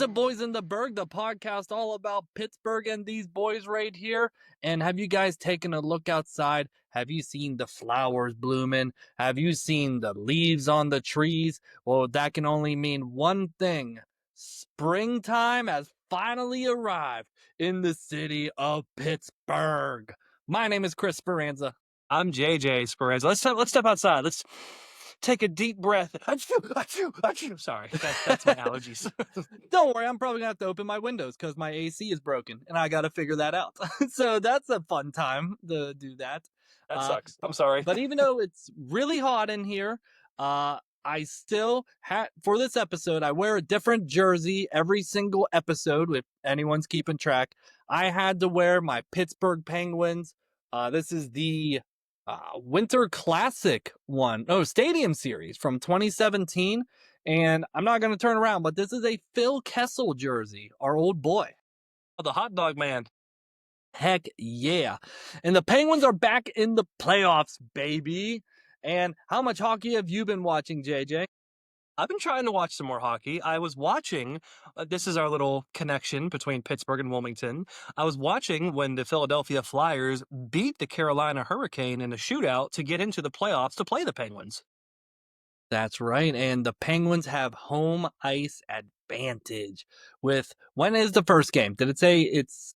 to Boys in the Berg, the podcast all about Pittsburgh and these boys right here. And have you guys taken a look outside? Have you seen the flowers blooming? Have you seen the leaves on the trees? Well, that can only mean one thing. Springtime has finally arrived in the city of Pittsburgh. My name is Chris Speranza. I'm JJ Speranza. Let's step outside. Let's take a deep breath. Achoo. Sorry, that's my allergies. Don't worry, I'm probably gonna have to open my windows because my AC is broken, and I gotta figure that out. So that's a fun time to do that. That sucks. I'm sorry. But even though it's really hot in here, I still for this episode, I wear a different jersey every single episode. If anyone's keeping track, I had to wear my Pittsburgh Penguins. This is the Winter Classic Stadium Series from 2017. And I'm not going to turn around, but this is a Phil Kessel jersey, our old boy. Oh, the hot dog man. Heck yeah. And the Penguins are back in the playoffs, baby. And how much hockey have you been watching, JJ? I've been trying to watch some more hockey. I was watching, this is our little connection between Pittsburgh and Wilmington. I was watching when the Philadelphia Flyers beat the Carolina Hurricane in a shootout to get into the playoffs to play the Penguins. That's right. And the Penguins have home ice advantage when is the first game? Did it say it's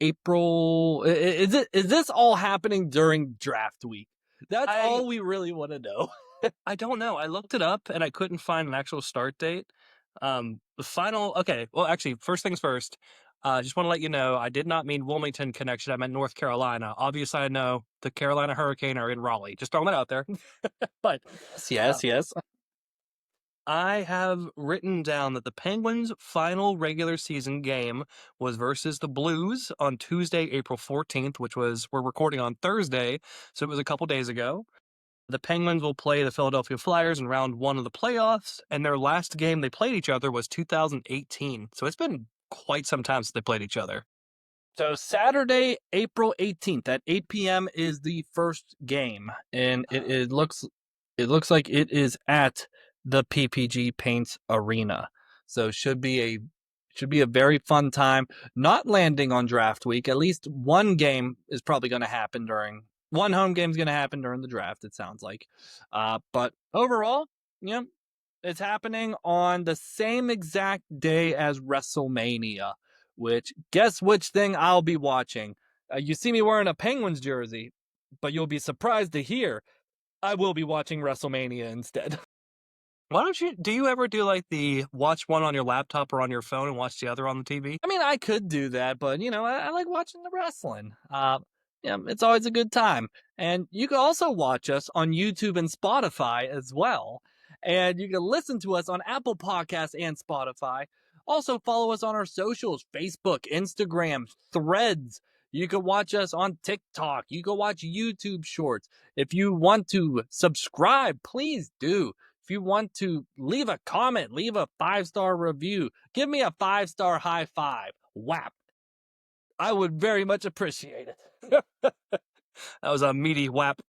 April? Is this all happening during draft week? That's all we really want to know. I don't know. I looked it up and I couldn't find an actual start date. Actually, first things first. Just want to let you know, I did not mean Wilmington connection. I meant North Carolina. Obviously, I know the Carolina Hurricane are in Raleigh. Just throwing that out there. But yes. I have written down that the Penguins' final regular season game was versus the Blues on Tuesday, April 14th, we're recording on Thursday, so it was a couple days ago. The Penguins will play the Philadelphia Flyers in round 1 of the playoffs, and their last game they played each other was 2018. So it's been quite some time since they played each other. So Saturday, April 18th at 8 p.m. is the first game, and it looks like it is at the PPG Paints Arena. So should be a very fun time. Not landing on draft week. At least one game is probably going to happen one home game is going to happen during the draft, it sounds like. But overall, it's happening on the same exact day as WrestleMania, which, guess which thing I'll be watching? You see me wearing a Penguins jersey, but you'll be surprised to hear I will be watching WrestleMania instead. Do you ever do like the watch one on your laptop or on your phone and watch the other on the TV? I mean, I could do that, but, I like watching the wrestling. It's always a good time. And you can also watch us on YouTube and Spotify as well. And you can listen to us on Apple Podcasts and Spotify. Also follow us on our socials, Facebook, Instagram, Threads. You can watch us on TikTok. You can watch YouTube shorts. If you want to subscribe, please do. If you want to leave a comment, leave a 5-star review, give me a 5-star high five. Whap. I would very much appreciate it. That was a meaty whap.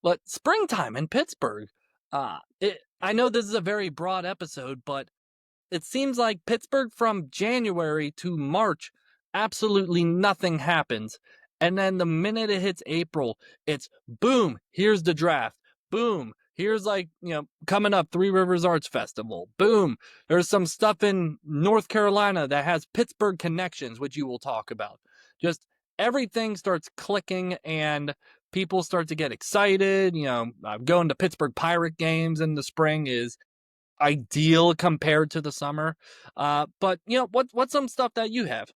But springtime in Pittsburgh. I know this is a very broad episode, but it seems like Pittsburgh from January to March, absolutely nothing happens. And then the minute it hits April, it's boom, here's the draft. Boom, here's coming up Three Rivers Arts Festival. Boom, there's some stuff in North Carolina that has Pittsburgh connections, which you will talk about. Just everything starts clicking and people start to get excited. Going to Pittsburgh Pirate games in the spring is ideal compared to the summer. But what's some stuff that you have?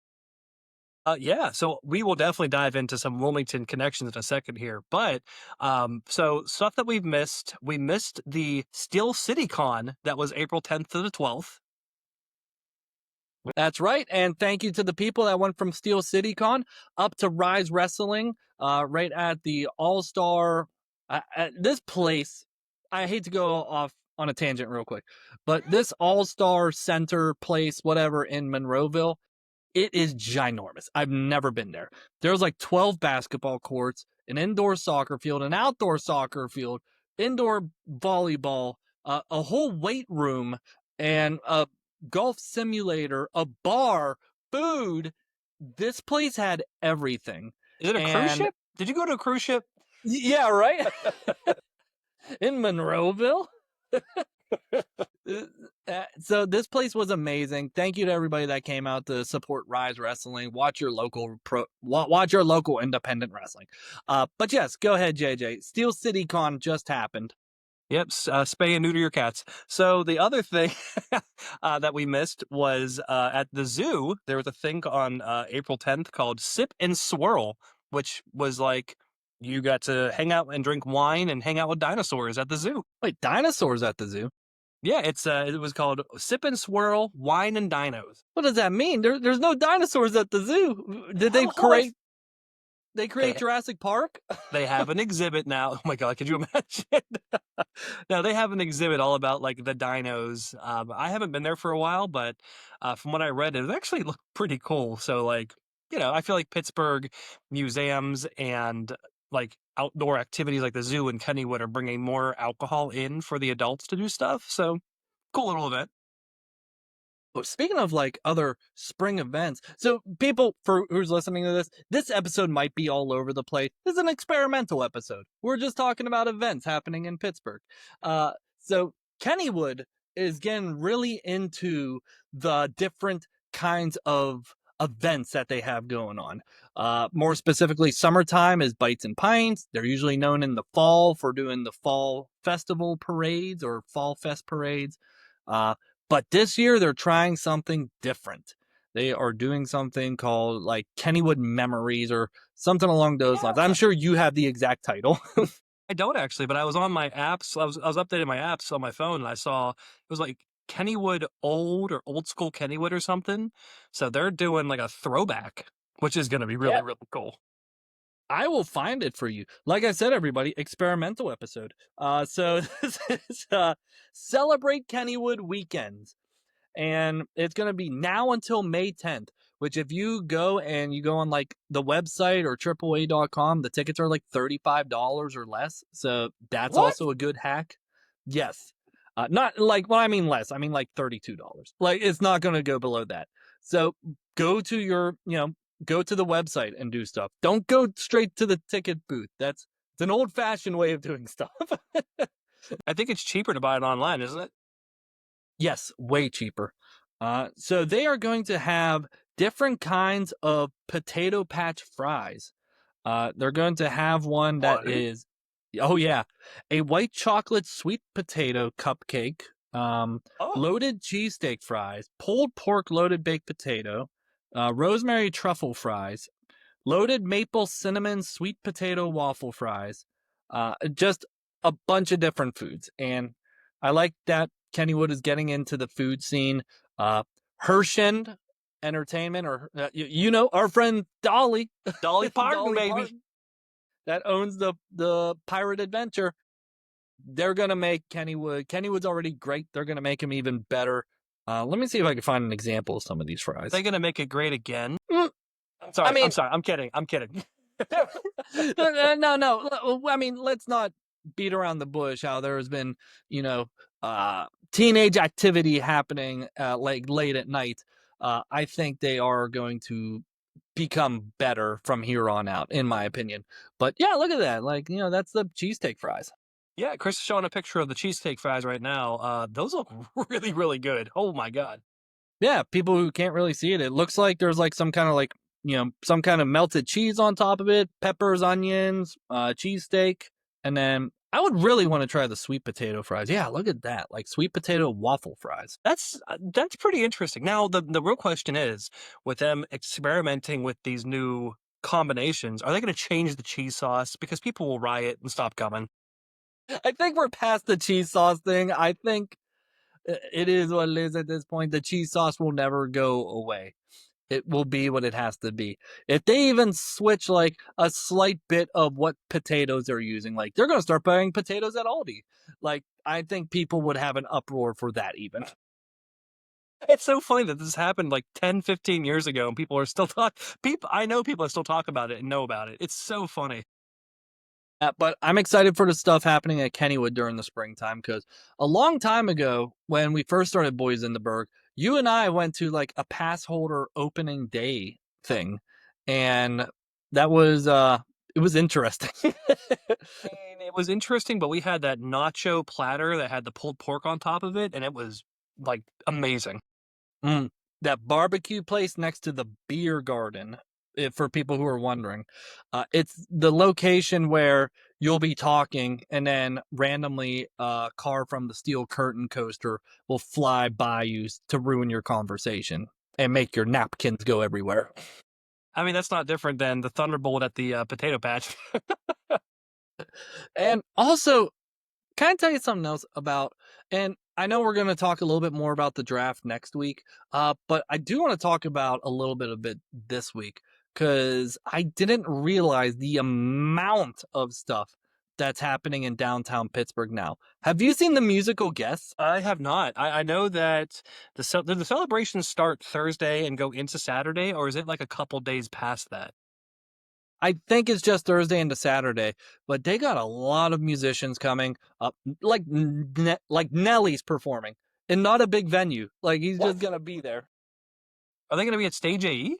So we will definitely dive into some Wilmington connections in a second here. But so stuff that we missed the Steel City Con that was April 10th to the 12th. That's right. And thank you to the people that went from Steel City Con up to Rise Wrestling, right at the All-Star. This place, I hate to go off on a tangent real quick, but this All-Star Center place, whatever, in Monroeville, it is ginormous. I've never been there. There's like 12 basketball courts, an indoor soccer field, an outdoor soccer field, indoor volleyball, a whole weight room, and a golf simulator, a bar, food. This place had everything. Is it a cruise And ship? Did you go to a cruise ship? yeah, right? In Monroeville. So this place was amazing. Thank you to everybody that came out to support Rise Wrestling. Watch your local watch your local independent wrestling. But yes, go ahead, JJ. Steel City Con just happened. Yep, spay and neuter your cats. So the other thing that we missed was at the zoo. There was a thing on April 10th called Sip and Swirl, which was like you got to hang out and drink wine and hang out with dinosaurs at the zoo. Wait, dinosaurs at the zoo? Yeah, it was called Sip and Swirl Wine and Dinos. What does that mean? There's no dinosaurs at the zoo. Did they Hello, create? They create they Jurassic Park? they have an exhibit now. Oh my god, could you imagine? No, they have an exhibit all about like the dinos. I haven't been there for a while, but from what I read, it actually looked pretty cool. So like, I feel like Pittsburgh museums and like outdoor activities like the zoo and Kennywood are bringing more alcohol in for the adults to do stuff. So cool little event. Well, speaking of like other spring events, so people for who's listening to this episode might be all over the place. This is an experimental episode. We're just talking about events happening in Pittsburgh. So Kennywood is getting really into the different kinds of events that they have going on. More specifically, summertime is Bites and Pints. They're usually known in the fall for doing the fall festival parades or fall fest parades. But this year they're trying something different. They are doing something called like Kennywood Memories or something along those lines. I'm Yeah. sure you have the exact title. I don't actually, but I was on my apps. I was updating my apps on my phone, and I saw it was like Kennywood old or old school Kennywood or something. So they're doing like a throwback, which is going to be Yeah. really really cool. I will find it for you. Like I said, everybody, experimental episode. So this is Celebrate Kennywood Weekends. And it's going to be now until May 10th, which if you go and you go on like the website or AAA.com, the tickets are like $35 or less. So that's What? also a good hack. Yes. Not like, well, I mean less. I mean like $32. Like it's not going to go below that. So go to go to the website and do stuff. Don't go straight to the ticket booth. It's an old fashioned way of doing stuff. I think it's cheaper to buy it online, isn't it? Yes, way cheaper. So they are going to have different kinds of potato patch fries. They're going to have one that What? is, oh yeah, a white chocolate sweet potato cupcake, Oh, loaded cheesesteak fries, pulled pork loaded baked potato, rosemary truffle fries, loaded maple cinnamon sweet potato waffle fries, just a bunch of different foods. And I like that Kennywood is getting into the food scene. Hershend Entertainment, or our friend Dolly, Dolly Parton, Dolly baby. Parton, that owns the Pirate Adventure. They're gonna make Kennywood. Kennywood's already great. They're gonna make him even better. Let me see if I can find an example of some of these Are fries. they gonna make it great again? Mm, I'm I sorry. I'm mean, sorry. I'm kidding. I'm kidding. no. I mean, let's not beat around the bush. How there has been, teenage activity happening like late at night. I think they are going to become better from here on out, in my opinion. But yeah, look at that. Like that's the cheesesteak fries. Yeah, Chris is showing a picture of the cheesesteak fries right now. Those look really really good. Oh my god. Yeah, people who can't really see it, it looks like there's like some kind of like some kind of melted cheese on top of it, peppers, onions, cheesesteak, and then I would really want to try the sweet potato fries. Yeah, look at that, like sweet potato waffle fries. That's pretty interesting. Now the real question is, with them experimenting with these new combinations, are they going to change the cheese sauce because people will riot and stop coming? I think we're past the cheese sauce thing. I think it is what it is at this point. The cheese sauce will never go away. It will be what it has to be. If they even switch like a slight bit of what potatoes they're using, like they're going to start buying potatoes at Aldi. Like I think people would have an uproar for that even. It's so funny that this happened like 10, 15 years ago and people are still talk people I know people that still talk about it and know about it. It's so funny. But I'm excited for the stuff happening at Kennywood during the springtime because a long time ago, when we first started Boys in the Berg, you and I went to like a pass holder opening day thing, and that was it was interesting. And it was interesting, but we had that nacho platter that had the pulled pork on top of it, and it was like amazing. Mm, that barbecue place next to the beer garden, for people who are wondering, it's the location where you'll be talking and then randomly a car from the Steel Curtain coaster will fly by you to ruin your conversation and make your napkins go everywhere. I mean, that's not different than the Thunderbolt at the potato patch. And also, can I tell you something else about, and I know we're going to talk a little bit more about the draft next week, but I do want to talk about a little bit of it this week because I didn't realize the amount of stuff that's happening in downtown Pittsburgh now. Have you seen the musical Guests? I have not. I know that did the celebrations start Thursday and go into Saturday, or is it like a couple days past that? I think it's just Thursday into Saturday, but they got a lot of musicians coming up, like Nelly's performing, and not a big venue. Like he's just What? gonna be there. Are they going to be at Stage AE?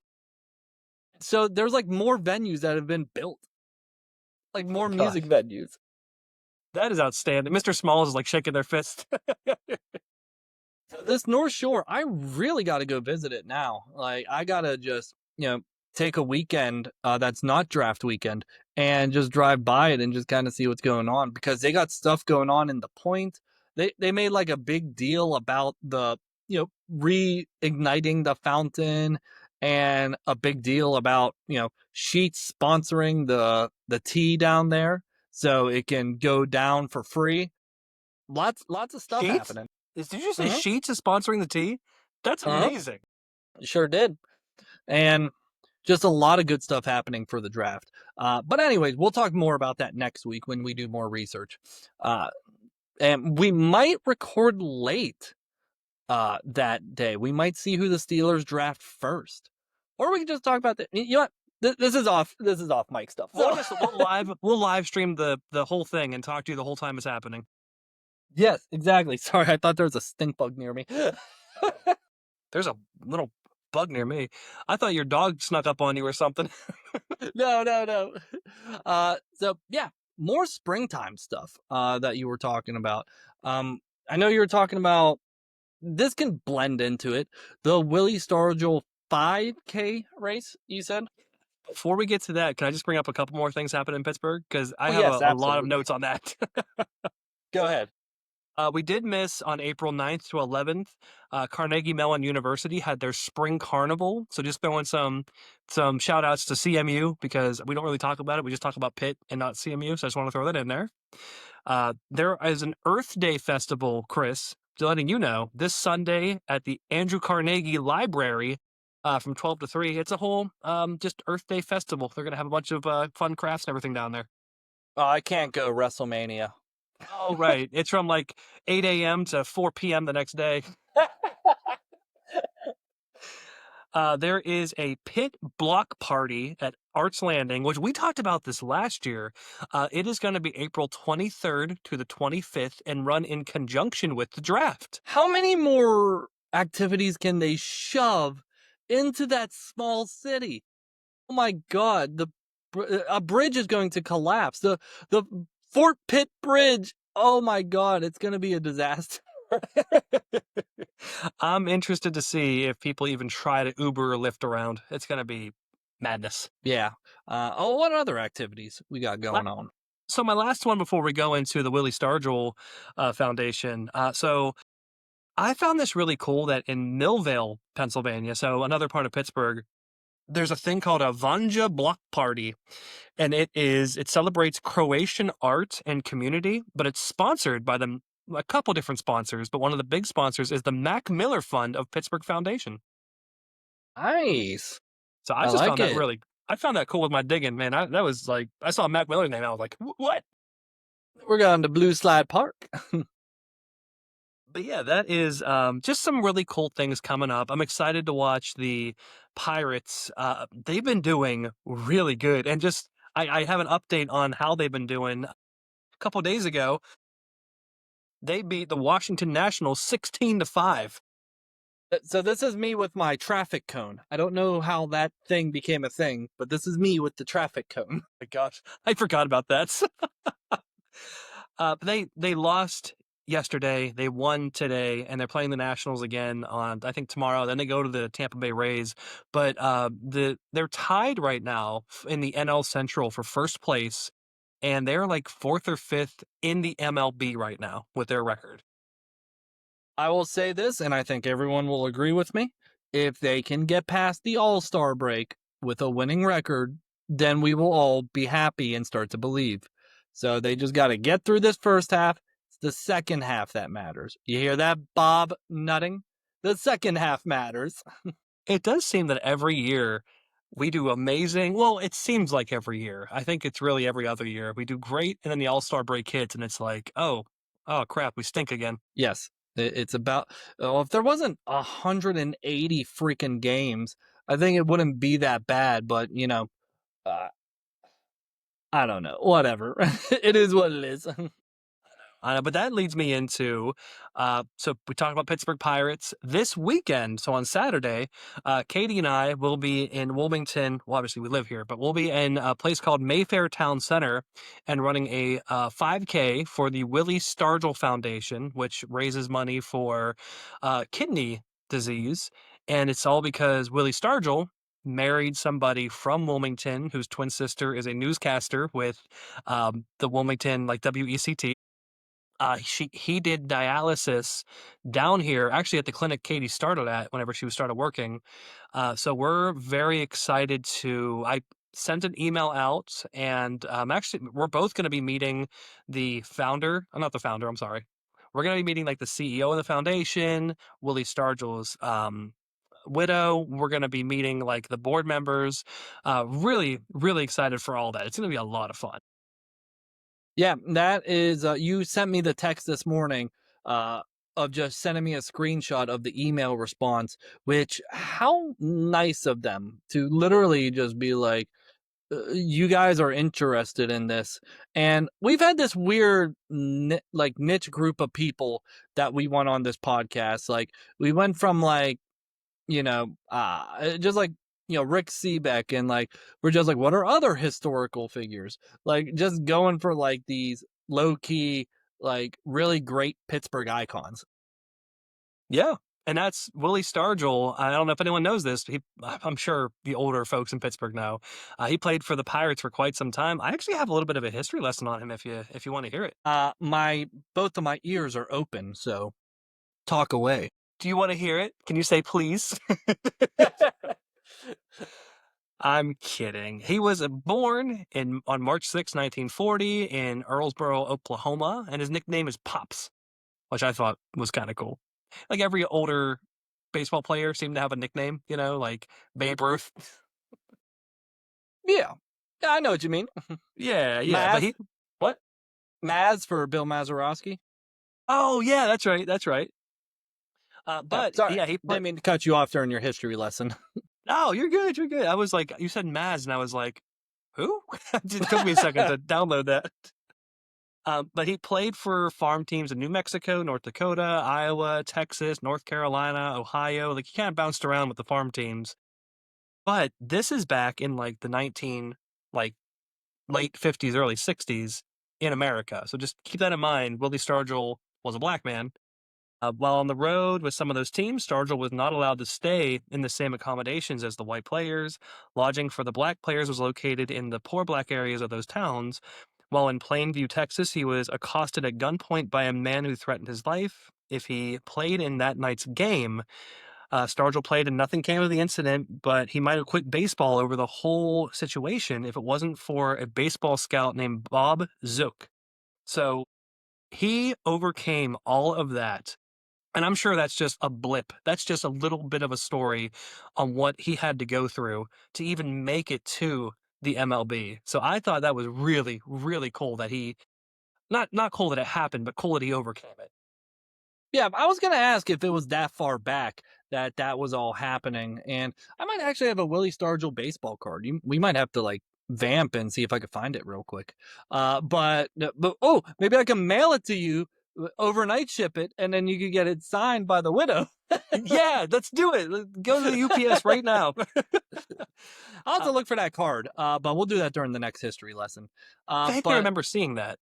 So there's like more venues that have been built, like Oh more God, music venues. that is outstanding. Mr. Smalls is like shaking their fist. This North Shore, I really got to go visit it now. Like I gotta just take a weekend that's not draft weekend and just drive by it and just kind of see what's going on because they got stuff going on in the point. They made like a big deal about the reigniting the fountain and a big deal about Sheets sponsoring the tea down there so it can go down for free. Lots of stuff Sheets? happening. Did you say Mm-hmm. Sheets is sponsoring the tea? That's Uh-huh. amazing. Sure did. And just a lot of good stuff happening for the draft. But anyways, we'll talk more about that next week when we do more research. Uh, and we might record late that day. We might see who the Steelers draft first, or we can just talk about the. You know what? This is off. This is off mic stuff. So We'll live stream the whole thing and talk to you the whole time it's happening. yes, exactly. Sorry, I thought there was a stink bug near me. There's a little bug near me. I thought your dog snuck up on you or something. No, no, no. So yeah, more springtime stuff that you were talking about. I know you were talking about this can blend into it. The Willie Stargell 5K race, you said? Before we get to that, can I just bring up a couple more things happening in Pittsburgh? Because I Oh have yes, a lot of absolutely. notes on that. Go ahead. We did miss on April 9th to 11th. Carnegie Mellon University had their spring carnival. So just throwing some shout outs to CMU because we don't really talk about it. We just talk about Pitt and not CMU. So I just want to throw that in there. There is an Earth Day festival, Chris, letting you know, this Sunday at the Andrew Carnegie Library from 12 to 3. It's a whole just Earth Day festival. They're going to have a bunch of fun crafts and everything down there. Oh, I can't go WrestleMania. Oh, right. It's from like 8 a.m. to 4 p.m. the next day. There is a pit block party at Arts Landing, which we talked about this last year. It is going to be April 23rd to the 25th and run in conjunction with the draft. How many more activities can they shove into that small city? Oh my god, a bridge is going to collapse. The Fort Pitt Bridge. Oh my god, it's going to be a disaster. I'm interested to see if people even try to Uber or Lyft around. It's going to be madness. Yeah. What other activities we got going on? So my last one before we go into the Willie Stargell Foundation. So I found this really cool that in Millvale, Pennsylvania, so another part of Pittsburgh, there's a thing called a Vanja Block Party, and it celebrates Croatian art and community, but it's sponsored by a couple different sponsors, but one of the big sponsors is the Mac Miller Fund of Pittsburgh Foundation. Nice. So I I just like found that it. really, I found that cool with my digging, man. That was like, I saw Mac Miller's name, I was like, what? We're going to Blue Slide Park. But yeah, that is just some really cool things coming up. I'm excited to watch the Pirates. They've been doing really good, and just I have an update on how they've been doing. A couple days ago, they beat the Washington Nationals 16-5. So this is me with my traffic cone. I don't know how that thing became a thing, but this is me with the traffic cone. My gosh, I forgot about that. But they lost yesterday. They won today, and they're playing the Nationals again on I think tomorrow. Then they go to the Tampa Bay Rays. But they're tied right now in the NL Central for first place, and they're like fourth or fifth in the MLB right now with their record. I will say this, and I think everyone will agree with me. If they can get past the All-Star break with a winning record, then we will all be happy and start to believe. So they just got to get through this first half. It's the second half that matters. You hear that, Bob nutting? The second half matters. It does seem that every year we do amazing. Well, it seems like every year. I think it's really every other year. We do great, and then the All-Star break hits, and it's like, oh crap, we stink again. Yes, it's about. Oh, if there wasn't 180 freaking games, I think it wouldn't be that bad. But uh, I don't know. Whatever. It is what it is. But that leads me into so we talked about Pittsburgh Pirates this weekend. So on Saturday, Katie and I will be in Wilmington. Well, obviously we live here, but we'll be in a place called Mayfair Town Center and running a 5K for the Willie Stargell Foundation, which raises money for kidney disease. And it's all because Willie Stargell married somebody from Wilmington whose twin sister is a newscaster with the Wilmington like WECT. He did dialysis down here, actually at the clinic Katie started at whenever she started working. So we're very excited to. I sent an email out, and actually we're both going to be meeting the founder. Not the founder. I'm sorry. We're going to be meeting like the CEO of the foundation, Willie Stargell's widow. We're going to be meeting like the board members. Really, really excited for all that. It's going to be a lot of fun. Yeah, that is. You sent me the text this morning uh, of just sending me a screenshot of the email response, which how nice of them to literally just be like, you guys are interested in this. And we've had this weird, like, niche group of people that we want on this podcast. Like, we went from like just like Rick Seebeck, and like we're just like, what are other historical figures? Like just going for like these low key, like really great Pittsburgh icons. Yeah, and that's Willie Stargell. I don't know if anyone knows this. I'm sure the older folks in Pittsburgh know. He played for the Pirates for quite some time. I actually have a little bit of a history lesson on him if you want to hear it. My both of my ears are open, so talk away. Do you want to hear it? Can you say please? I'm kidding. He was born in on March 6, 1940 in Earlsboro, Oklahoma, and his nickname is Pops, which I thought was kind of cool. Like every older baseball player seemed to have a nickname, like Babe Ruth. Yeah, yeah, I know what you mean. Yeah, yeah, but Maz, he what? Maz for Bill Mazeroski. Oh, yeah, that's right, that's right. Yeah, But sorry, yeah, he didn't mean to cut you off during your history lesson. No, you're good, you're good. I was like, you said Maz, and I was like, who? It took me a second to download that. But he played for farm teams in New Mexico, North Dakota, Iowa, Texas, North Carolina, Ohio. Like he kind of bounced around with the farm teams. But this is back in like the like late 50s, early 60s in America. So just keep that in mind. Willie Stargell was a black man. While on the road with some of those teams, Stargell was not allowed to stay in the same accommodations as the white players. Lodging for the black players was located in the poor black areas of those towns. While in Plainview, Texas, he was accosted at gunpoint by a man who threatened his life. If he played in that night's game, Stargell played and nothing came of the incident, but he might have quit baseball over the whole situation if it wasn't for a baseball scout named Bob Zook. So he overcame all of that, and I'm sure that's just a blip. That's just a little bit of a story on what he had to go through to even make it to the MLB. So I thought that was really, really cool that he not cool that it happened, but cool that he overcame it. Yeah, I was gonna ask if it was that far back that that was all happening, and I might actually have a Willie Stargell baseball card. We might have to like vamp and see if I could find it real quick. But oh, maybe I can mail it to you, overnight ship it, and then you could get it signed by the widow. Yeah, let's do it. Go to the UPS right now. I'll have Uh, to look for that card, but we'll do that during the next history lesson. I think I But remember seeing that.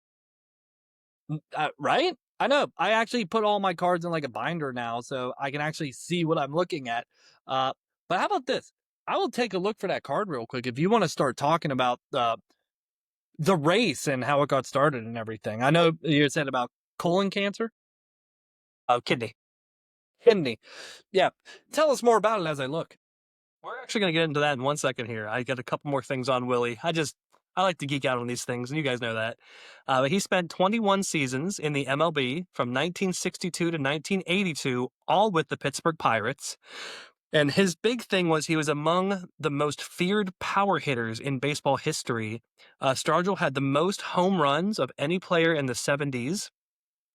right? I know. I actually put all my cards in like a binder now, so I can actually see what I'm looking at. Uh, but how about this? I will take a look for that card real quick if you want to start talking about the race and how it got started and everything. I know you said about colon cancer, Oh, kidney. kidney. Yeah, tell us more about it as I look. We're actually going to get into that in 1 second here. I got a couple more things on Willie. I like to geek out on these things, and you guys know that. But he spent 21 seasons in the MLB from 1962 to 1982, all with the Pittsburgh Pirates. And his big thing was he was among the most feared power hitters in baseball history. Stargell had the most home runs of any player in the 70s,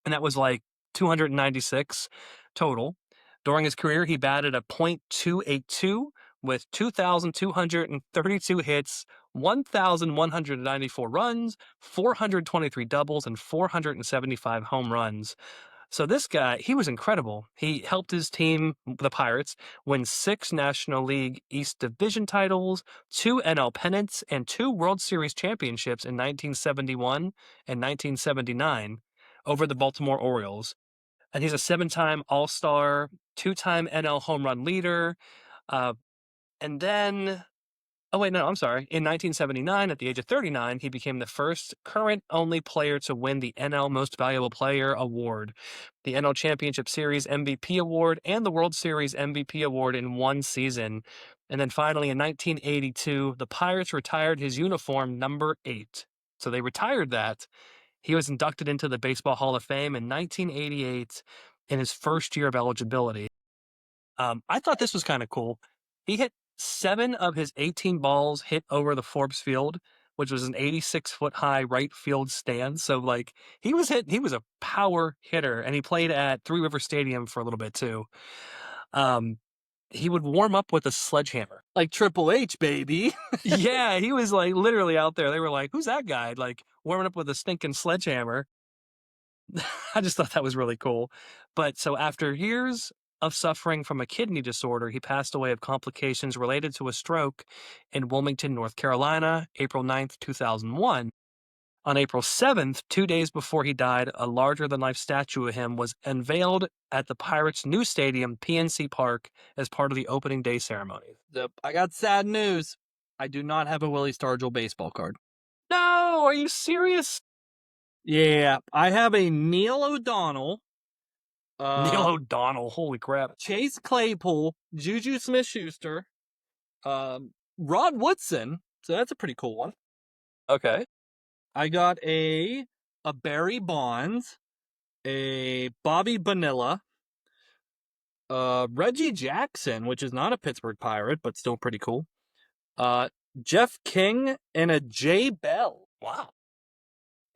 and that was like 296 total. During his career, he batted a .282 with 2,232 hits, 1,194 runs, 423 doubles, and 475 home runs. So this guy, he was incredible. He helped his team, the Pirates, win 6 National League East Division titles, 2 NL pennants, and 2 World Series championships in 1971 and 1979 over the Baltimore Orioles. And he's a 7-time All-Star, 2-time NL home run leader. Uh, and then Oh, wait, no, I'm sorry. In 1979, at the age of 39, he became the first current only player to win the NL Most Valuable Player award, the NL Championship Series MVP award, and the World Series MVP award in one season. And then finally, in 1982, the Pirates retired his uniform number 8. So they retired that. He was inducted into the Baseball Hall of Fame in 1988 in his first year of eligibility. I thought this was kind of cool. He hit 7 of his 18 balls hit over the Forbes Field, which was an 86-foot high right field stand. So like he was a power hitter, and he played at Three River Stadium for a little bit too. He would warm up with a sledgehammer. Like Triple H, baby. Yeah, he was like literally out there. They were like, "Who's that guy?" Like warming up with a stinking sledgehammer. I just thought that was really cool. But so after years of suffering from a kidney disorder, he passed away of complications related to a stroke in Wilmington, North Carolina, April 9th, 2001. On April 7th, 2 days before he died, a larger than life statue of him was unveiled at the Pirates' new stadium, PNC Park, as part of the opening day ceremony. I got sad news. I do not have a Willie Stargell baseball card. No, are you serious? Yeah, I have a Neil O'Donnell, Neil uh, O'Donnell, holy crap. Chase Claypool, Juju Smith-Schuster, Rod Woodson. So that's a pretty cool one. Okay. I got a Barry Bonds, a Bobby Bonilla, Reggie Jackson, which is not a Pittsburgh Pirate, but still pretty cool. Uh, Jeff King and a Jay Bell. Wow.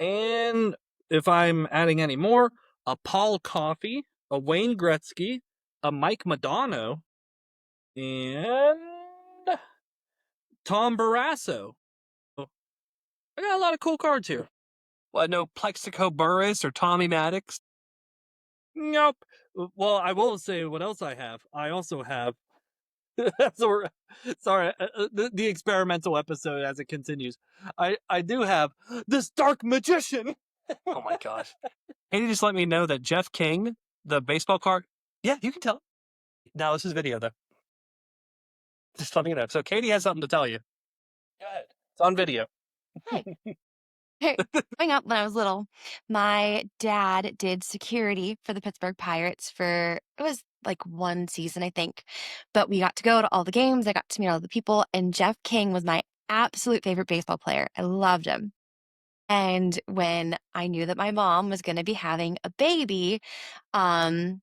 And if I'm adding any more, a Paul Coffey, a Wayne Gretzky, a Mike Modano, and Tom Barrasso. I got a lot of cool cards here. What, no Plexico Burris or Tommy Maddox? Nope. Well, I will say what else I have. I also have. Sorry, the experimental episode as it continues. I do have this dark magician. Oh my gosh. Can you just let me know that Jeff King, the baseball card? Yeah, you can tell. Now this is video though. Just let me know. So Katie has something to tell you. Go ahead. It's on video. Hi. Hey, growing up when I was little, my dad did security for the Pittsburgh Pirates for it was like one season, I think. But we got to go to all the games. I got to meet all the people, and Jeff King was my absolute favorite baseball player. I loved him. And when I knew that my mom was going to be having a baby, I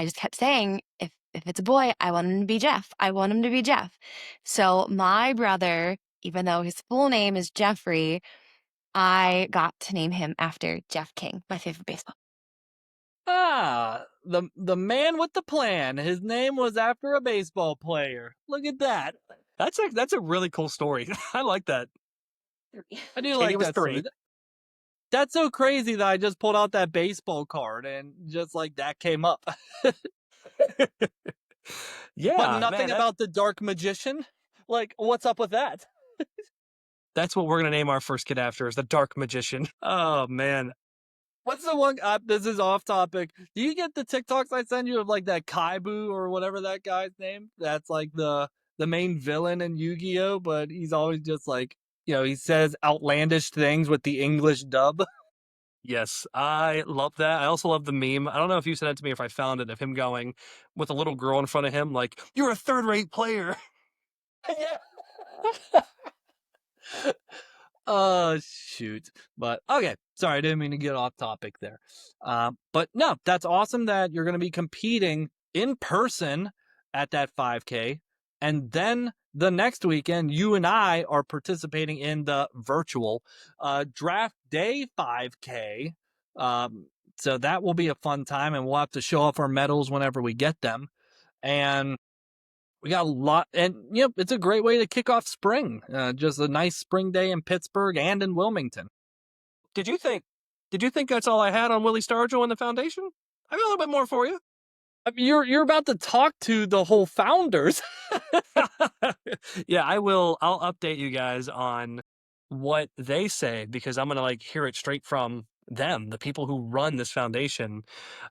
just kept saying, if it's a boy, I want him to be Jeff. I want him to be Jeff. So my brother, even though his full name is Jeffrey, I got to name him after Jeff King, my favorite baseball. Ah, the man with the plan. His name was after a baseball player. Look at that. That's a really cool story. I like that. I do Katie like was that 3. story. That's so crazy that I just pulled out that baseball card and just like that came up. But Yeah, man, nothing about the dark magician? Like, what's up with that? that's what we're gonna name our first kid after, is the Dark Magician. Oh, man. What's the one? This is off topic. Do you get the TikToks I send you of like that Kaibu or whatever that guy's name? That's like the main villain in Yu-Gi-Oh, but he's always just like, he says outlandish things with the English dub. Yes, I love that. I also love the meme. I don't know if you sent it to me or if I found it, of him going with a little girl in front of him, like, "You're a third-rate player." Yeah. Oh, shoot. But okay, sorry, I didn't mean to get off topic there. But no, that's awesome that you're going to be competing in person at that 5K. And then the next weekend, you and I are participating in the virtual draft day 5K. So that will be a fun time, and we'll have to show off our medals whenever we get them. And we got a lot, and yep, it's a great way to kick off spring. Just a nice spring day in Pittsburgh and in Wilmington. Did you think that's all I had on Willie Stargell and the foundation? I got a little bit more for you. I mean, you're about to talk to the whole founders. Yeah, I will. I'll update you guys on what they say, because I'm gonna like hear it straight from them, the people who run this foundation.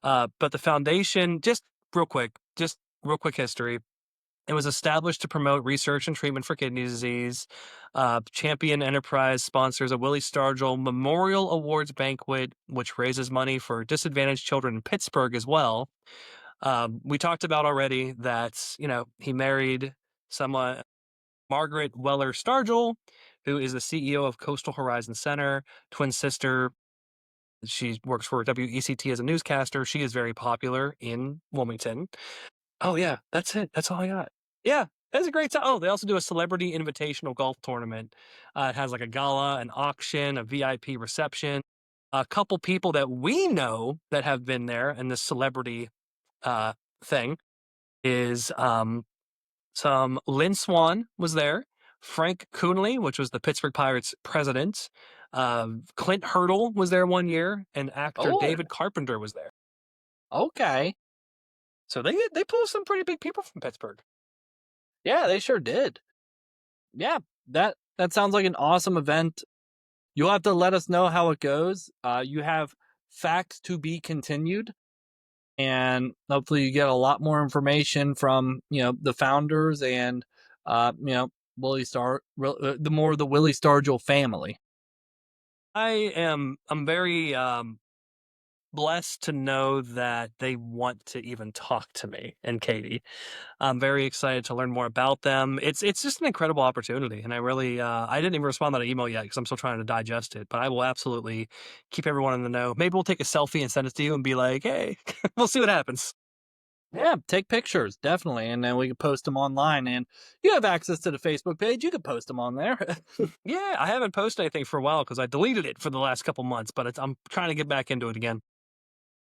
But the foundation, just real quick history. It was established to promote research and treatment for kidney disease. Champion Enterprise sponsors a Willie Stargell Memorial Awards banquet, which raises money for disadvantaged children in Pittsburgh as well. We talked about already that, he married someone, Margaret Weller Stargell, who is the CEO of Coastal Horizon Center, twin sister. She works for WECT as a newscaster. She is very popular in Wilmington. Oh, yeah, that's it. That's all I got. Yeah, that's a great time. Oh, they also do a celebrity invitational golf tournament. It has like a gala, an auction, a VIP reception. A couple people that we know that have been there in this celebrity uh, thing is some Lynn Swan was there, Frank Coonley, which was the Pittsburgh Pirates president, Clint Hurdle was there one year, and actor Oh, David Carpenter was there. okay. So they pull some pretty big people from Pittsburgh. Yeah, they sure did. Yeah, that sounds like an awesome event. You'll have to let us know how it goes. You have facts to be continued, and hopefully you get a lot more information from the founders and Willie the Willie Stargell family. I'm very blessed to know that they want to even talk to me and Katie. I'm very excited to learn more about them. It's just an incredible opportunity, and I really I didn't even respond to that email yet because I'm still trying to digest it. But I will absolutely keep everyone in the know. Maybe we'll take a selfie and send it to you and be like, "Hey, we'll see what happens." Yeah, take pictures, definitely, and then we can post them online. And you have access to the Facebook page; you can post them on there. Yeah, I haven't posted anything for a while because I deleted it for the last couple months, but I'm trying to get back into it again.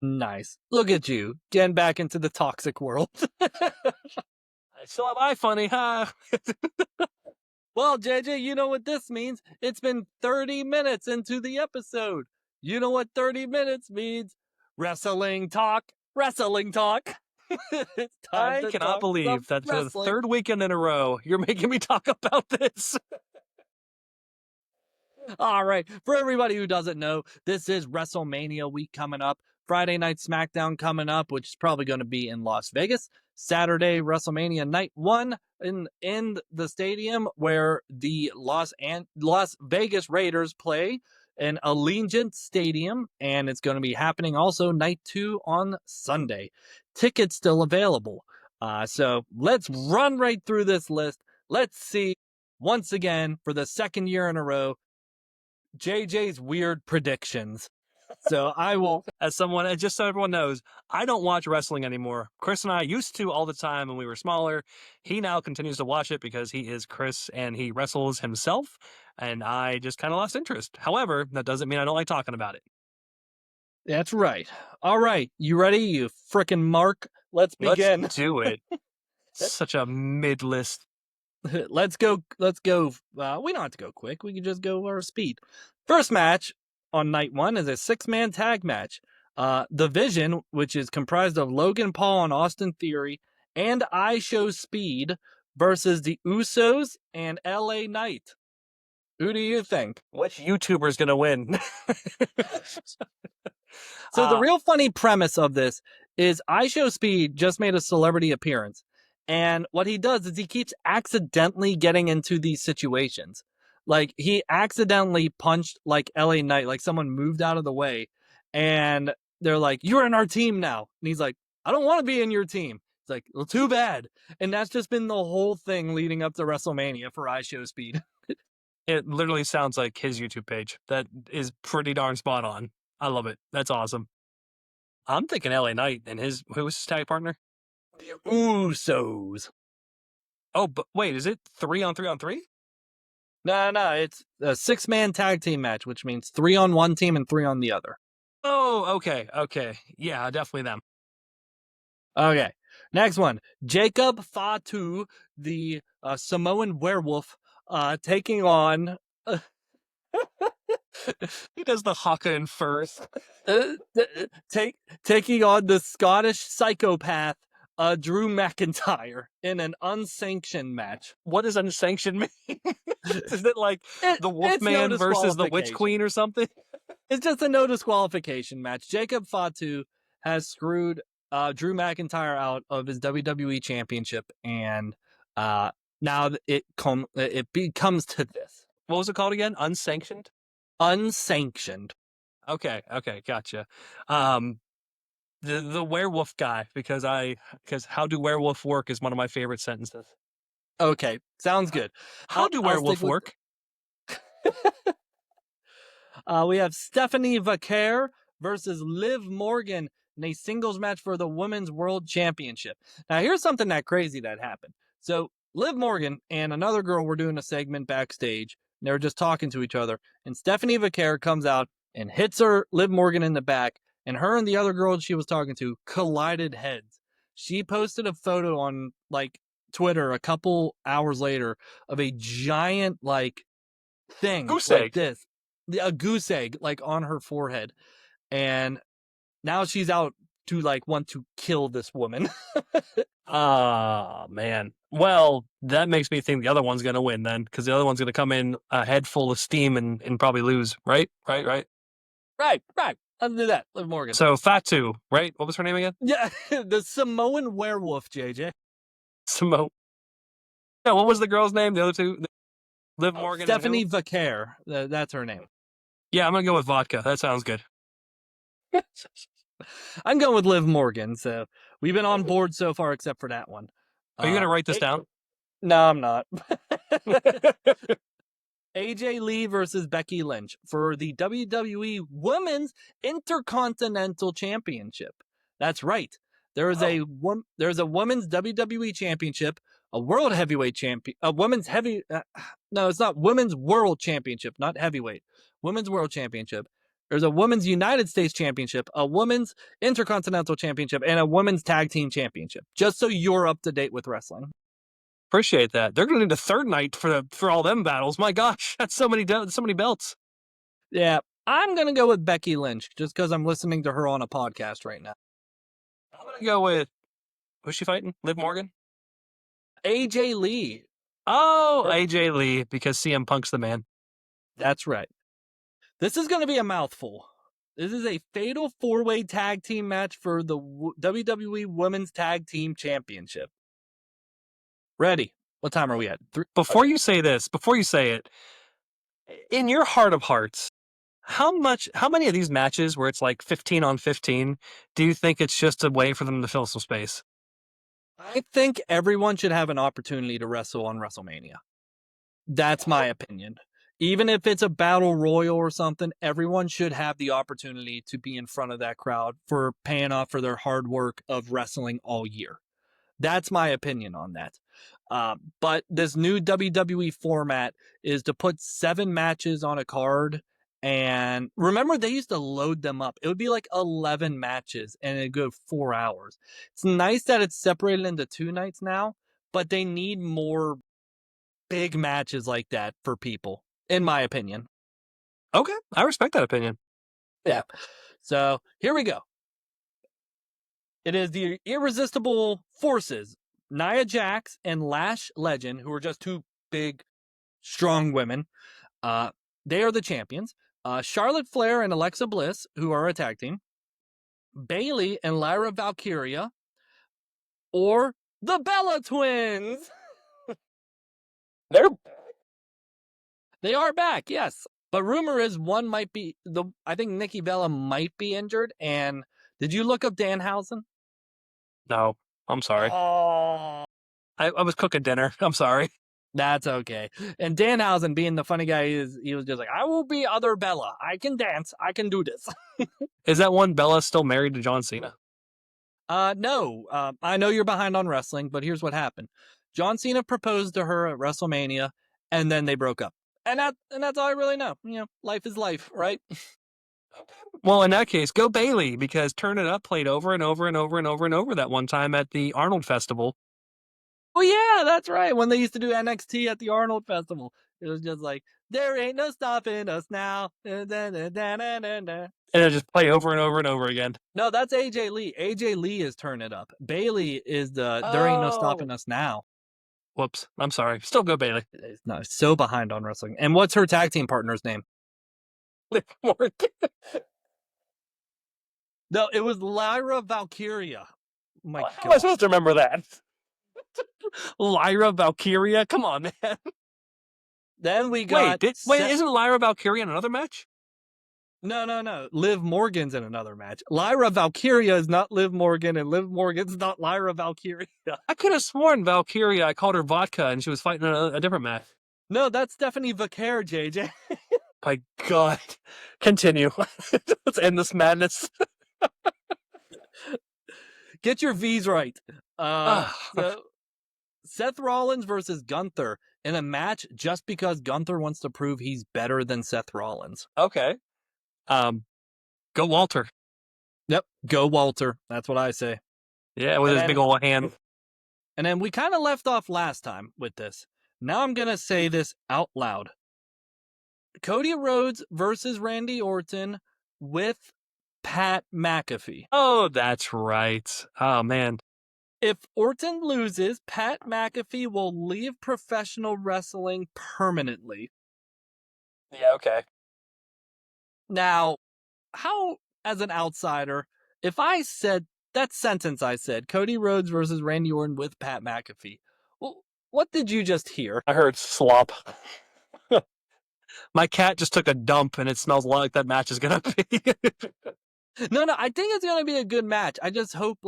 Nice. Look at you getting back into the toxic world. I still have iFunny, huh? Well, JJ, you know what this means? It's been 30 minutes into the episode. You know what 30 minutes means? Wrestling talk. Wrestling talk. It's time I to cannot talk some believe that for the wrestling. third weekend in a row, you're making me talk about this. All right. For everybody who doesn't know, this is WrestleMania week coming up. Friday night SmackDown coming up, which is probably going to be in Las Vegas. Saturday, WrestleMania night one in the stadium where the Las Vegas Raiders play in Allegiant Stadium, and it's going to be happening also night two on Sunday. Tickets still available. So let's run right through this list. Let's see once again for the second year in a row JJ's weird predictions. So I will. As someone, and just so everyone knows, I don't watch wrestling anymore. Chris and I used to all the time when we were smaller. He now continues to watch it because he is Chris and he wrestles himself. And I just kind of lost interest. However, that doesn't mean I don't like talking about it. That's right. All right. You ready, you frickin' Mark? Let's begin. Let's do it. Such a mid list. Let's go. Let's go. We don't have to go quick. We can just go our speed. First match on night one is a 6-man tag match. The Vision, which is comprised of Logan Paul and Austin Theory, and I Show Speed versus the Usos and LA Knight. Who do you think? Which YouTuber's gonna win? So the real funny premise of this is I Show Speed just made a celebrity appearance. And what he does is he keeps accidentally getting into these situations. Like he accidentally punched like LA Knight, like someone moved out of the way. And they're like, "You're in our team now." And he's like, "I don't want to be in your team." It's like, "Well, too bad." And that's just been the whole thing leading up to WrestleMania for I Show Speed. It literally sounds like his YouTube page. That is pretty darn spot on. I love it. That's awesome. I'm thinking LA Knight and who was his tag partner? Usos. Oh, but wait, is it 3-on-3-on-3? No, it's a 6-man tag team match, which means 3 on one team and 3 on the other. Oh, okay. Yeah, definitely them. Okay, next one. Jacob Fatu, the Samoan werewolf, taking on He does the haka and furs. taking on the Scottish psychopath, Drew McIntyre, in an unsanctioned match. What does unsanctioned mean? Is it like the It's Wolfman no versus the Witch disqualification. Queen or something? It's just a no disqualification match. Jacob Fatu has screwed Drew McIntyre out of his WWE championship, and now it becomes to this. What was it called again? Unsanctioned? Unsanctioned. Okay, gotcha. The werewolf guy, because how do werewolf work is one of my favorite sentences. Okay, sounds good. How do werewolf work? We have Stephanie Vaquer versus Liv Morgan in a singles match for the Women's World Championship. Now, here's something that crazy that happened. So, Liv Morgan and another girl were doing a segment backstage. And they were just talking to each other. And Stephanie Vaquer comes out and hits Liv Morgan in the back. And her and the other girl she was talking to collided heads. She posted a photo on like Twitter a couple hours later of a giant like thing Goose like egg. this, a goose egg like on her forehead, and now she's out to like want to kill this woman. Ah, man. Well, that makes me think the other one's gonna win then, because the other one's gonna come in a head full of steam and probably lose. Right. Right. Let's do that. Liv Morgan. So Fatu, right? What was her name again? Yeah, the Samoan werewolf, JJ. Simone. Yeah, what was the girl's name? The other two? Liv Morgan. Stephanie Vaquer. That's her name. Yeah, I'm gonna go with vodka. That sounds good. I'm going with Liv Morgan, so we've been on board so far except for that one. Are you gonna write this down? No, I'm not. AJ Lee versus Becky Lynch for the WWE Women's Intercontinental Championship. That's right. There is there's a women's WWE Championship, a World Heavyweight Champion, a women's heavy. No, it's not Women's World Championship, not heavyweight. Women's World Championship. There's a Women's United States Championship, a Women's Intercontinental Championship, and a Women's Tag Team Championship. Just so you're up to date with wrestling. Appreciate that. They're gonna need a third night for all them battles. My gosh, that's so many belts. Yeah, I'm gonna go with Becky Lynch just because I'm listening to her on a podcast right now. I'm gonna go with who's she fighting? Liv Morgan? AJ Lee. Oh, AJ Lee, because CM Punk's the man. That's right. This is going to be a mouthful. This is a fatal 4-way tag team match for the WWE Women's Tag Team Championship. Ready? What time are we at? Before you say it, in your heart of hearts, how many of these matches where it's like 15 on 15 do you think it's just a way for them to fill some space? I think everyone should have an opportunity to wrestle on WrestleMania. That's my opinion. Even if it's a battle royal or something, everyone should have the opportunity to be in front of that crowd for paying off for their hard work of wrestling all year. That's my opinion on that. But this new WWE format is to put 7 matches on a card. And remember, they used to load them up. It would be like 11 matches and it'd go 4 hours. It's nice that it's separated into 2 nights now, but they need more big matches like that for people, in my opinion. Okay, I respect that opinion. Yeah. So here we go. It is the Irresistible Forces, Nia Jax and Lash Legend, who are just two big, strong women. They are the champions. Charlotte Flair and Alexa Bliss, who are a tag team. Bailey and Lyra Valkyria, or the Bella Twins. They're They are back, yes. But rumor is one might be I think Nikki Bella might be injured. And did you look up Danhausen? no. I'm sorry. Oh, I was cooking dinner. I'm sorry. that's okay. And Danhausen, being the funny guy he was just like, I will be other Bella. I can dance. I can do this. Is that one Bella still married to John Cena? No. I know you're behind on wrestling, but here's what happened. John Cena proposed to her at WrestleMania, and then they broke up. And that's all I really know. Life is life, right? Well, in that case, go Bailey, because Turn It Up played over and over and over and over and over that one time at the Arnold Festival. Oh yeah, that's right. When they used to do NXT at the Arnold Festival, it was just like, there ain't no stopping us now. And it just play over and over and over again. No, that's AJ Lee. AJ Lee is Turn It Up. Bailey is the There Ain't No Stopping Us Now. Whoops. I'm sorry. Still go Bailey. It's not so behind on wrestling. And what's her tag team partner's name? Liv Morgan. No, it was Lyra Valkyria. My How am I God. supposed to remember that? Lyra Valkyria? Come on, man. Then we got isn't Lyra Valkyria in another match? No. Liv Morgan's in another match. Lyra Valkyria is not Liv Morgan, and Liv Morgan's not Lyra Valkyria. I could have sworn Valkyria, I called her vodka, and she was fighting a different match. No, that's Stephanie Vaquer, JJ. My God. Continue. Let's end this madness. Get your V's right. So Seth Rollins versus Gunther in a match just because Gunther wants to prove he's better than Seth Rollins. Okay. Go Walter. Yep, go Walter. That's what I say. Yeah, with his big old hand. And then we kind of left off last time with this. Now I'm going to say this out loud. Cody Rhodes versus Randy Orton with Pat McAfee. Oh, that's right. Oh, man. If Orton loses, Pat McAfee will leave professional wrestling permanently. Yeah, okay. Now, how, as an outsider, if I said that sentence I said, Cody Rhodes versus Randy Orton with Pat McAfee, well, what did you just hear? I heard slop. My cat just took a dump, and it smells a lot like that match is going to be. No, I think it's going to be a good match. I just hope,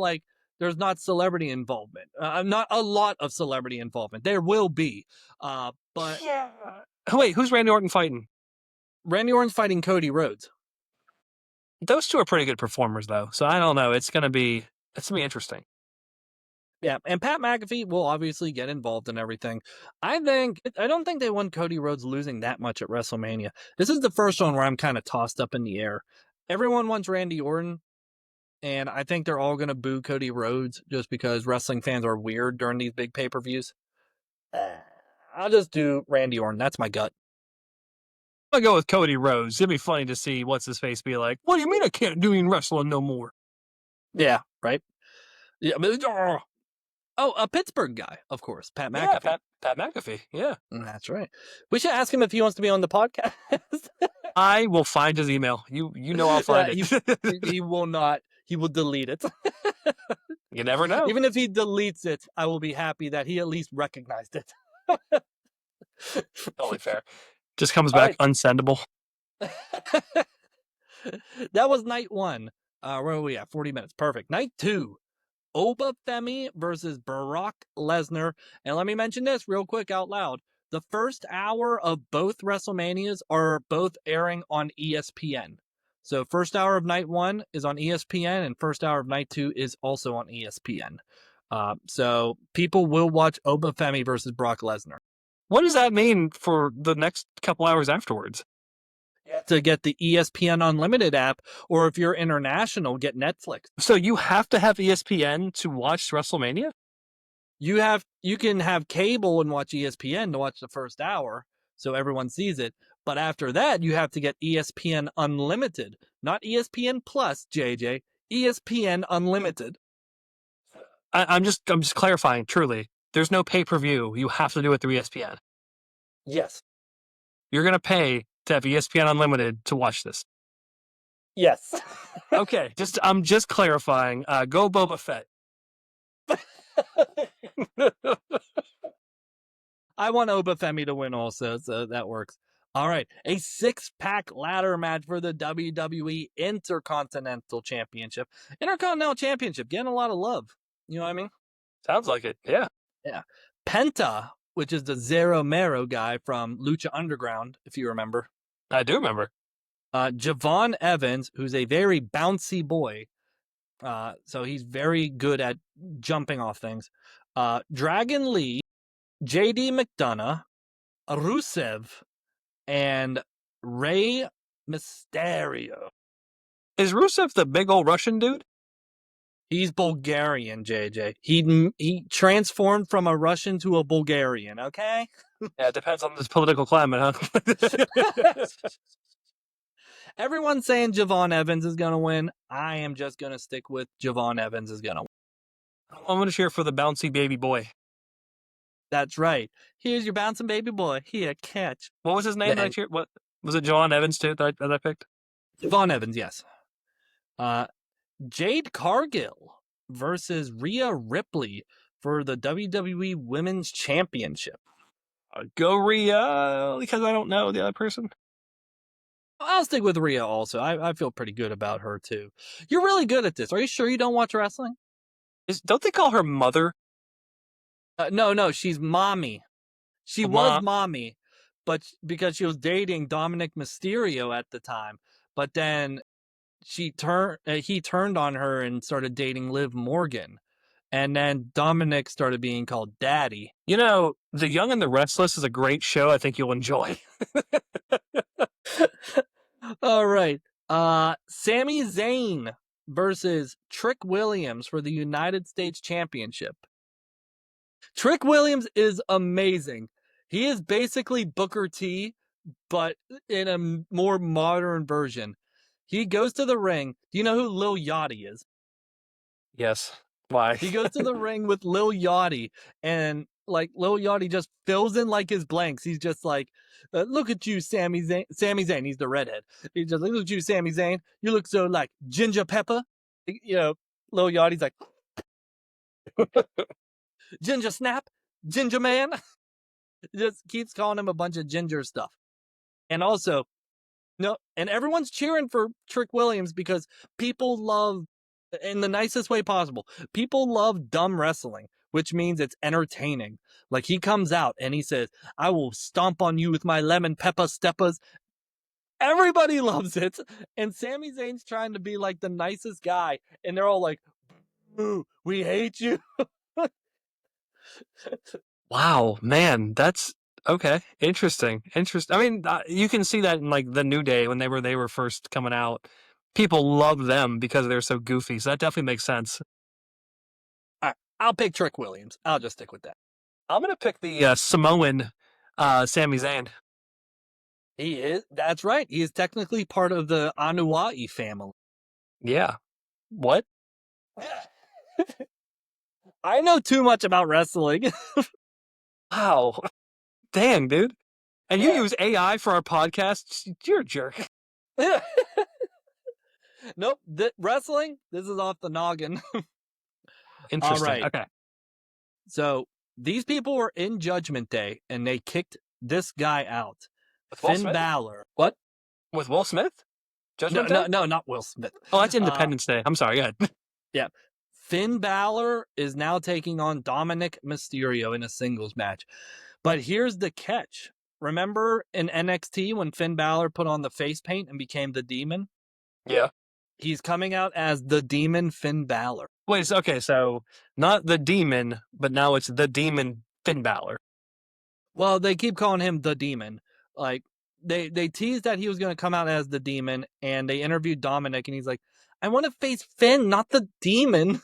there's not celebrity involvement. Not a lot of celebrity involvement. There will be. But yeah. Wait, who's Randy Orton fighting? Randy Orton's fighting Cody Rhodes. Those two are pretty good performers, though. So I don't know. It's gonna be interesting. Yeah, and Pat McAfee will obviously get involved in everything. I don't think they want Cody Rhodes losing that much at WrestleMania. This is the first one where I'm kind of tossed up in the air. Everyone wants Randy Orton, and I think they're all going to boo Cody Rhodes just because wrestling fans are weird during these big pay-per-views. I'll just do Randy Orton. That's my gut. I'll go with Cody Rhodes. It'd be funny to see what's his face be like. What do you mean I can't do any wrestling no more? Yeah, right? Yeah, a Pittsburgh guy, of course, Pat McAfee. Yeah, Pat McAfee, yeah. That's right. We should ask him if he wants to be on the podcast. I will find his email. You know I'll find it. He will not. He will delete it. You never know. Even if he deletes it, I will be happy that he at least recognized it. Totally fair. Just comes back unsendable. That was night one. Where are we at? 40 minutes. Perfect. Night two. Obafemi versus Brock Lesnar. And let me mention this real quick out loud. The first hour of both WrestleManias are both airing on ESPN. So first hour of night one is on ESPN, and first hour of night two is also on ESPN. So people will watch Obafemi versus Brock Lesnar. What does that mean for the next couple hours afterwards? To get the ESPN Unlimited app, or if you're international, get Netflix. So you have to have ESPN to watch WrestleMania? you can have cable and watch ESPN to watch the first hour, so everyone sees it. But after that, you have to get ESPN Unlimited, not ESPN Plus, JJ. ESPN Unlimited. I'm just clarifying. Truly, there's no pay-per-view. You have to do it through ESPN. Yes. You're gonna pay to have ESPN Unlimited to watch this. Yes. Okay, I'm just clarifying. Go Boba Fett. I want Obafemi to win also, so that works. All right, a 6-pack ladder match for the WWE Intercontinental Championship. Intercontinental Championship getting a lot of love. You know what I mean? Sounds like it. Yeah. Yeah. Penta, which is the Zero Mero guy from Lucha Underground, if you remember. I do remember. Javon Evans, who's a very bouncy boy. So he's very good at jumping off things. Dragon Lee, JD McDonough, Rusev, and Rey Mysterio. Is Rusev the big old Russian dude? He's Bulgarian, JJ. He transformed from a Russian to a Bulgarian, okay? Yeah, it depends on this political climate, huh? Everyone's saying Javon Evans is going to win. I am just going to stick with Javon Evans is going to win. I'm going to cheer for the bouncy baby boy. That's right. Here's your bouncing baby boy. Here, catch. What was his name that I cheered? What was it? Javon Evans too that I picked? Javon Evans, yes. Jade Cargill versus Rhea Ripley for the WWE Women's Championship. Go Rhea, because I don't know the other person. I'll stick with Rhea also. I feel pretty good about her too. You're really good at this. Are you sure you don't watch wrestling? Don't they call her mother? No, she's mommy. She was mommy, but because she was dating Dominic Mysterio at the time. But then he turned on her and started dating Liv Morgan. And then Dominic started being called Daddy. You know, The Young and the Restless is a great show. I think you'll enjoy. All right. Sami Zayn versus Trick Williams for the United States Championship. Trick Williams is amazing. He is basically Booker T, but in a more modern version. He goes to the ring. Do you know who Lil Yachty is? Yes. Why? He goes to the ring with Lil Yachty, and like Lil Yachty just fills in like his blanks. He's just like, look at you, Sami Zayn. Sami Zayn, he's the redhead. He's just like, look at you, Sami Zayn. You look so like ginger pepper. You know, Lil Yachty's like, ginger snap, ginger man. Just keeps calling him a bunch of ginger stuff. And also, no, and everyone's cheering for Trick Williams because people love, in the nicest way possible, people love dumb wrestling, which means it's entertaining. Like he comes out and he says, I will stomp on you with my lemon pepper steppers. Everybody loves it. And Sami Zayn's trying to be like the nicest guy. And they're all like, boo, we hate you. Wow, man, that's okay. Interesting. I mean, you can see that in like the New Day when they were first coming out. People love them because they're so goofy. So that definitely makes sense. All right, I'll pick Trick Williams. I'll just stick with that. I'm gonna pick the Samoan Sami Zayn. He is. That's right. He is technically part of the Anuai family. Yeah. What? I know too much about wrestling. Wow. Dang, dude. And you use AI for our podcast? You're a jerk. Nope. Wrestling, this is off the noggin. Interesting. All right. Okay. So these people were in Judgment Day and they kicked this guy out. With Will Finn Smith? Balor. What? With Will Smith? Judgment Day? No, not Will Smith. Oh, that's Independence Day. I'm sorry. Go ahead. Yeah. Finn Balor is now taking on Dominic Mysterio in a singles match. But here's the catch. Remember in NXT when Finn Balor put on the face paint and became the Demon? Yeah. He's coming out as the Demon Finn Balor. Wait, okay, so not the Demon, but now it's the Demon Finn Balor. Well, they keep calling him the Demon. Like, they teased that he was going to come out as the Demon, and they interviewed Dominic, and he's like, I want to face Finn, not the Demon.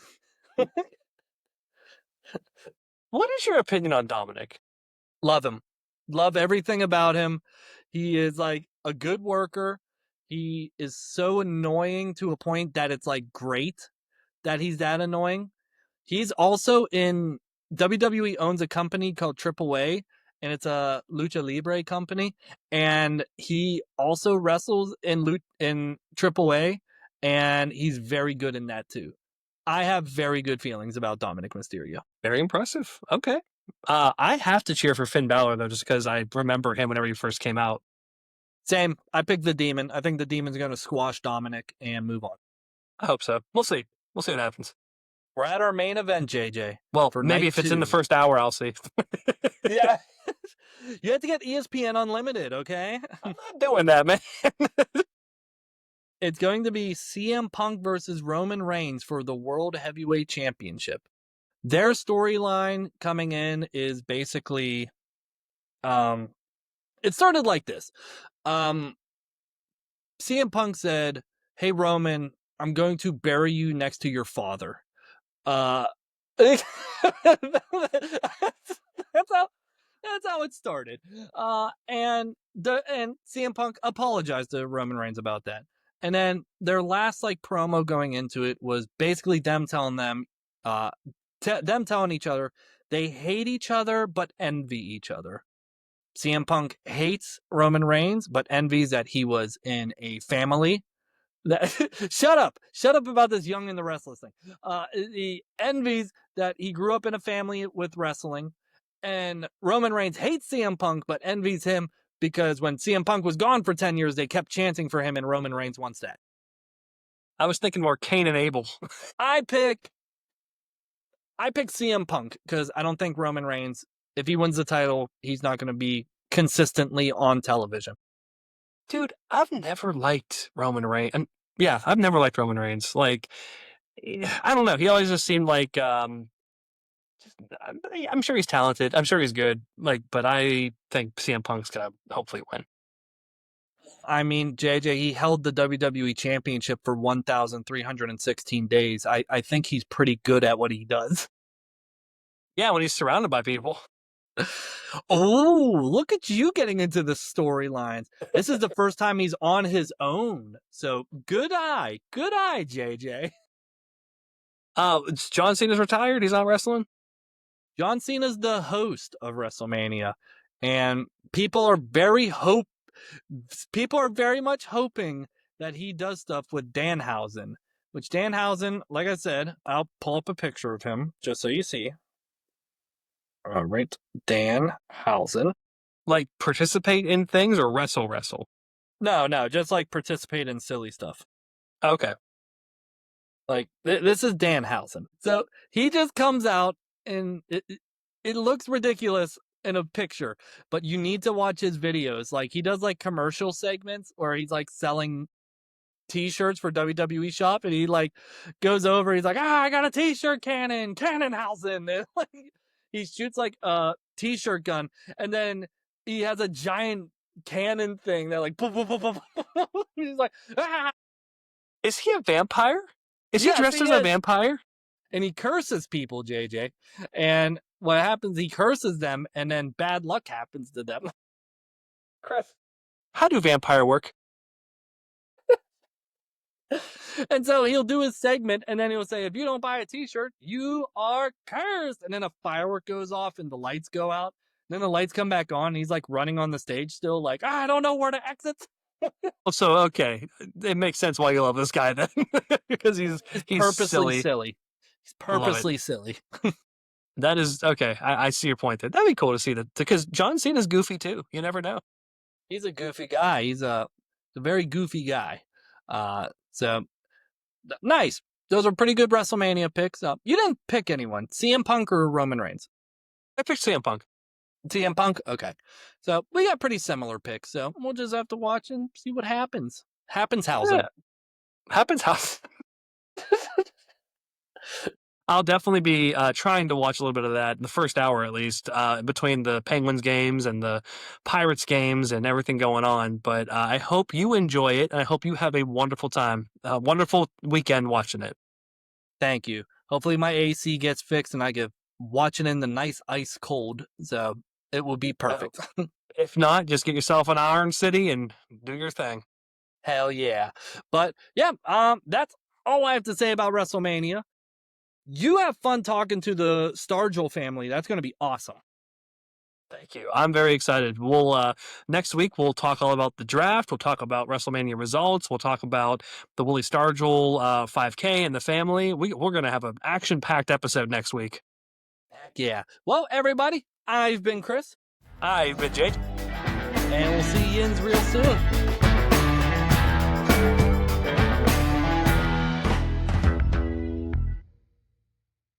What is your opinion on Dominic? Love him. Love everything about him. He is like a good worker. He is so annoying to a point that it's like great that he's that annoying. He's also in WWE owns a company called AAA, and it's a lucha libre company, and he also wrestles in AAA, and he's very good in that too. I have very good feelings about Dominic Mysterio. Very impressive. Okay. I have to cheer for Finn Balor though, just because I remember him whenever he first came out. Same. I picked the Demon. I think the Demon's going to squash Dominic and move on. I hope so. We'll see. We'll see what happens. We're at our main event, JJ. Well, for maybe night if it's in the 2. first hour, I'll see. Yeah. You have to get ESPN Unlimited, okay? I'm not doing that, man. It's going to be CM Punk versus Roman Reigns for the World Heavyweight Championship. Their storyline coming in is basically, it started like this. CM Punk said, "Hey Roman, I'm going to bury you next to your father." That's how that's how it started. And CM Punk apologized to Roman Reigns about that. And then their last like promo going into it was basically them telling each other they hate each other but envy each other. CM Punk hates Roman Reigns but envies that he was in a family. Shut up about this Young and the Restless thing. He envies that he grew up in a family with wrestling, and Roman Reigns hates CM Punk but envies him because when CM Punk was gone for 10 years, they kept chanting for him, and Roman Reigns wants that. I was thinking more Cain and Abel. I pick CM Punk because I don't think Roman Reigns, if he wins the title, he's not going to be consistently on television. Dude, I've never liked Roman Reigns. Yeah, I've never liked Roman Reigns. Like, I don't know. He always just seemed like, I'm sure he's talented. I'm sure he's good. Like, but I think CM Punk's gonna hopefully win. I mean, JJ, he held the WWE Championship for 1,316 days. I think he's pretty good at what he does. Yeah, when he's surrounded by people. Oh, look at you getting into the storylines. This is the first time he's on his own. So good eye, JJ. John Cena's retired. He's not wrestling. John Cena's the host of WrestleMania, and people are very much hoping that he does stuff with Danhausen. Which Danhausen, like I said, I'll pull up a picture of him just so you see. All right, Danhausen. Like participate in things or wrestle? No, just like participate in silly stuff. Okay. Like this is Danhausen. So he just comes out and it looks ridiculous in a picture, but you need to watch his videos. Like he does like commercial segments where he's like selling t-shirts for WWE shop, and he like goes over, he's like, I got a t-shirt Cannonhausen. And like he shoots like a t-shirt gun, and then he has a giant cannon thing that like he's like, ah! Is he a vampire? Is Yes, he dressed he as is. a vampire? And he curses people, JJ. And what happens, he curses them, and then bad luck happens to them. Chris, how do vampire work? And so he'll do his segment, and then he'll say, if you don't buy a t-shirt, you are cursed. And then a firework goes off, and the lights go out. And then the lights come back on, and he's like running on the stage still, like, I don't know where to exit. So, okay. It makes sense why you love this guy then. Because he's purposely silly. He's purposely silly. That is, okay, I see your point there. That'd be cool to see that, because John Cena's goofy too. You never know. He's a goofy guy. He's a very goofy guy. So nice. Those are pretty good WrestleMania picks. You didn't pick anyone. CM Punk or Roman Reigns? I picked CM Punk. CM Punk? Okay. So we got pretty similar picks. So we'll just have to watch and see what happens. Happens housing. Yeah. Happens house. I'll definitely be trying to watch a little bit of that in the first hour at least, between the Penguins games and the Pirates games and everything going on. But I hope you enjoy it, and I hope you have a wonderful time, wonderful weekend watching it. Thank you. Hopefully my AC gets fixed and I get watching in the nice ice cold. So it will be perfect. If not, just get yourself an Iron City and do your thing. Hell yeah. But yeah, that's all I have to say about WrestleMania. You have fun talking to the Stargell family. That's going to be awesome. Thank you. I'm very excited. We'll next week we'll talk all about the draft. We'll talk about WrestleMania results. We'll talk about the Willie Stargell 5K and the family. We're gonna have an action-packed episode next week. Yeah. Well, everybody, I've been Chris. I've been Jake. And we'll see you real soon.